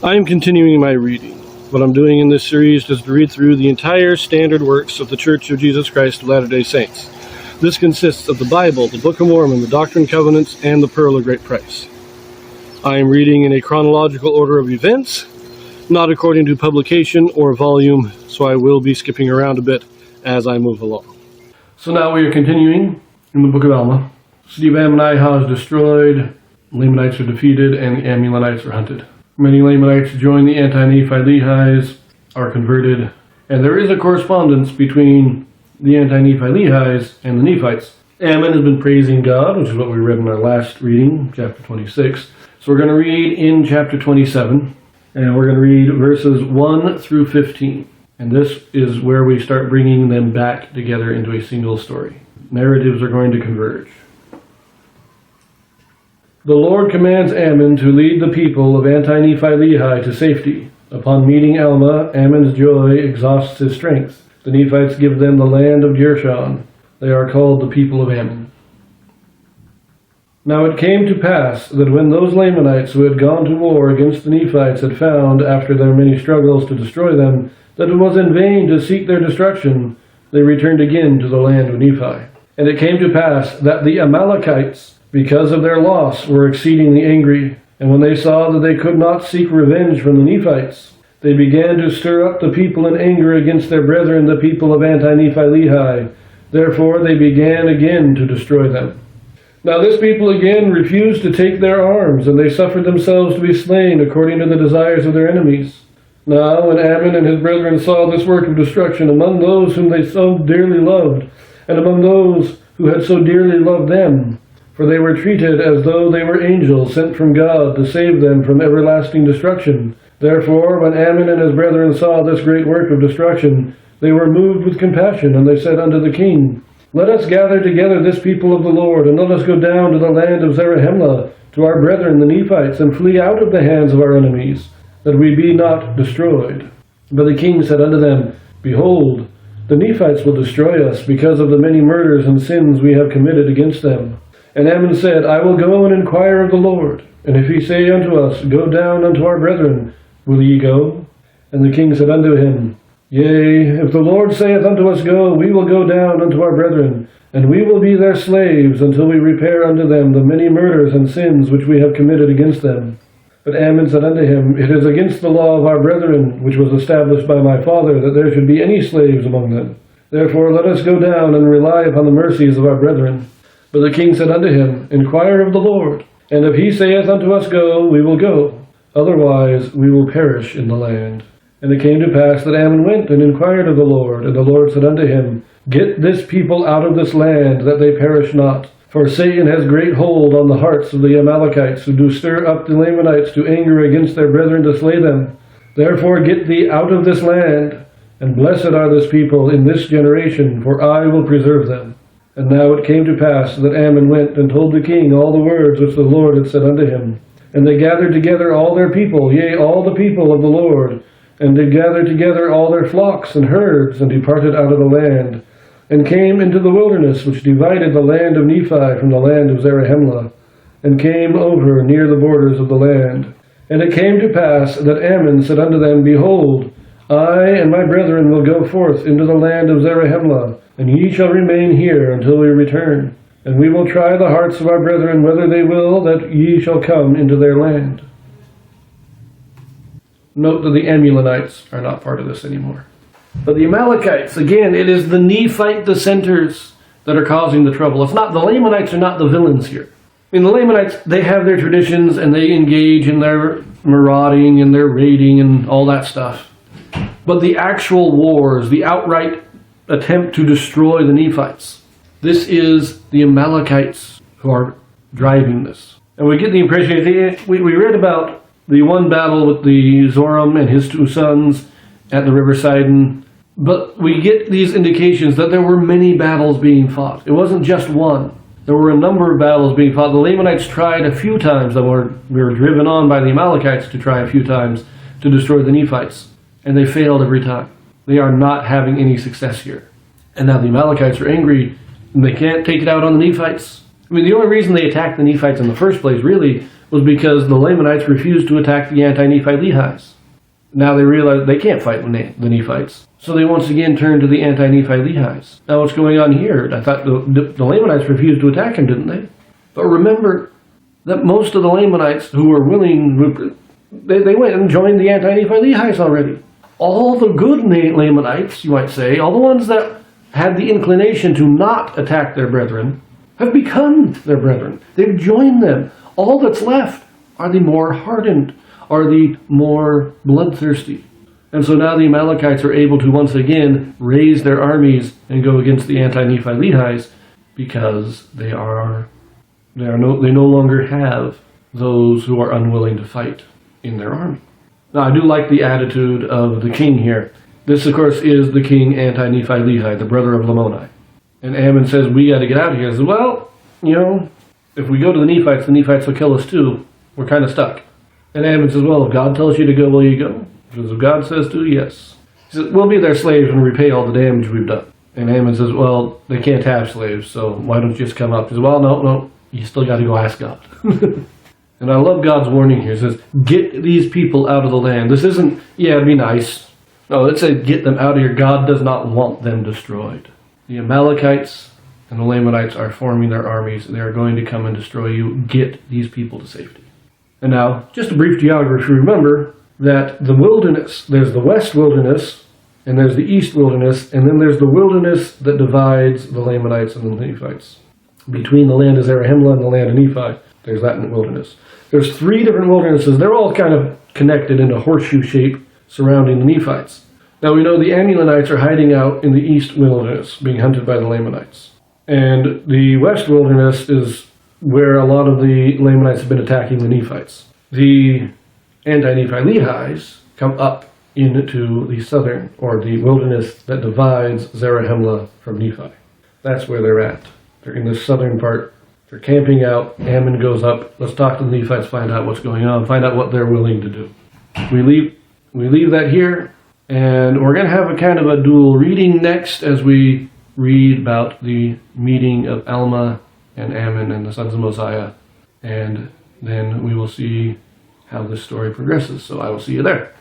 I am continuing my reading. What I'm doing in this series is to read through the entire standard works of the Church of Jesus Christ of Latter-day Saints. This consists of the Bible, the Book of Mormon, the Doctrine and Covenants, and the Pearl of Great Price. I am reading in a chronological order of events, not according to publication or volume, so I will be skipping around a bit as I move along. So now we are continuing in the Book of Alma. The city of Ammonihah is destroyed, Lamanites are defeated, and the Ammonites are hunted. Many Lamanites join the Anti-Nephi-Lehies, are converted, and there is a correspondence between the Anti-Nephi-Lehies and the Nephites. Ammon has been praising God, which is what we read in our last reading, chapter 26. So we're going to read in chapter 27, and we're going to read verses 1 through 15. And this is where we start bringing them back together into a single story. Narratives are going to converge. The Lord commands Ammon to lead the people of Anti-Nephi-Lehi to safety. Upon meeting Alma, Ammon's joy exhausts his strength. The Nephites give them the land of Jershon. They are called the people of Ammon. Now it came to pass that when those Lamanites who had gone to war against the Nephites had found, after their many struggles to destroy them, that it was in vain to seek their destruction, they returned again to the land of Nephi. And it came to pass that the Amalekites, because of their loss, were exceedingly angry. And when they saw that they could not seek revenge from the Nephites, they began to stir up the people in anger against their brethren, the people of Anti-Nephi-Lehi. Therefore they began again to destroy them. Now this people again refused to take their arms, and they suffered themselves to be slain according to the desires of their enemies. Now when Ammon and his brethren saw this work of destruction among those whom they so dearly loved, and among those who had so dearly loved them, for they were treated as though they were angels sent from God to save them from everlasting destruction. Therefore, when Ammon and his brethren saw this great work of destruction, they were moved with compassion, and they said unto the king, Let us gather together this people of the Lord, and let us go down to the land of Zarahemla, to our brethren the Nephites, and flee out of the hands of our enemies, that we be not destroyed. But the king said unto them, Behold, the Nephites will destroy us, because of the many murders and sins we have committed against them. And Ammon said, I will go and inquire of the Lord. And if he say unto us, Go down unto our brethren, will ye go? And the king said unto him, Yea, if the Lord saith unto us, Go, we will go down unto our brethren, and we will be their slaves, until we repair unto them the many murders and sins which we have committed against them. But Ammon said unto him, It is against the law of our brethren, which was established by my father, that there should be any slaves among them. Therefore let us go down and rely upon the mercies of our brethren. But the king said unto him, Inquire of the Lord, and if he saith unto us, Go, we will go. Otherwise we will perish in the land. And it came to pass that Ammon went and inquired of the Lord, and the Lord said unto him, Get this people out of this land, that they perish not. For Satan has great hold on the hearts of the Amalekites, who do stir up the Lamanites to anger against their brethren to slay them. Therefore get thee out of this land, and blessed are this people in this generation, for I will preserve them. And now it came to pass that Ammon went and told the king all the words which the Lord had said unto him. And they gathered together all their people, yea, all the people of the Lord, and did gather together all their flocks and herds, and departed out of the land, and came into the wilderness which divided the land of Nephi from the land of Zarahemla, and came over near the borders of the land. And it came to pass that Ammon said unto them, Behold, I and my brethren will go forth into the land of Zarahemla, and ye shall remain here until we return. And we will try the hearts of our brethren, whether they will that ye shall come into their land. Note that the Ammonites are not part of this anymore. But the Amalekites, again, it is the Nephite dissenters that are causing the trouble. It's not, the Lamanites are not the villains here. I mean, the Lamanites, they have their traditions, and they engage in their marauding and their raiding and all that stuff. But the actual wars, the outright attempt to destroy the Nephites, this is the Amalekites who are driving this. And we get the impression, we read about the one battle with the Zoram and his two sons at the River Sidon, but we get these indications that there were many battles being fought. It wasn't just one. There were a number of battles being fought. The Lamanites tried a few times, we were driven on by the Amalekites to try a few times to destroy the Nephites, and they failed every time. They are not having any success here. And now the Amalekites are angry, and they can't take it out on the Nephites. I mean, the only reason they attacked the Nephites in the first place, really, was because the Lamanites refused to attack the Anti-Nephi-Lehies. Now they realize they can't fight the Nephites. So they once again turn to the Anti-Nephi-Lehies. Now what's going on here? I thought the Lamanites refused to attack him, didn't they? But remember that most of the Lamanites who were willing, they went and joined the Anti-Nephi-Lehies already. All the good Lamanites, you might say, all the ones that had the inclination to not attack their brethren, have become their brethren. They've joined them. All that's left are the more hardened, are the more bloodthirsty. And so now the Amalekites are able to once again raise their armies and go against the Anti-Nephi-Lehies because they no longer have those who are unwilling to fight in their army. Now I do like the attitude of the king here. This of course is the king Anti-Nephi-Lehi, the brother of Lamoni. And Ammon says, we got to get out of here. He says, well, if we go to the Nephites will kill us too. We're kind of stuck. And Ammon says, well, if God tells you to go, will you go? Because if God says to, yes. He says, we'll be their slaves and repay all the damage we've done. And Ammon says, well, they can't have slaves, so why don't you just come up? He says, well, no, you still got to go ask God. And I love God's warning here. It says, get these people out of the land. This isn't, it'd be nice. No, it says, get them out of here. God does not want them destroyed. The Amalekites and the Lamanites are forming their armies. They are going to come and destroy you. Get these people to safety. And now, just a brief geography. Remember that the wilderness, there's the west wilderness, and there's the east wilderness, and then there's the wilderness that divides the Lamanites and the Nephites. Between the land of Zarahemla and the land of Nephi, there's that wilderness. There's 3 different wildernesses. They're all kind of connected in a horseshoe shape surrounding the Nephites. Now we know the Ammonites are hiding out in the east wilderness, being hunted by the Lamanites. And the west wilderness is where a lot of the Lamanites have been attacking the Nephites. The Anti-Nephi-Lehies come up into the southern, or the wilderness that divides Zarahemla from Nephi. That's where they're at. They're in the southern part. They're camping out. Ammon goes up. Let's talk to the Nephites, find out what's going on, find out what they're willing to do. We leave that here, and we're going to have a kind of a dual reading next as we read about the meeting of Alma and Ammon and the sons of Mosiah, and then we will see how this story progresses. So I will see you there.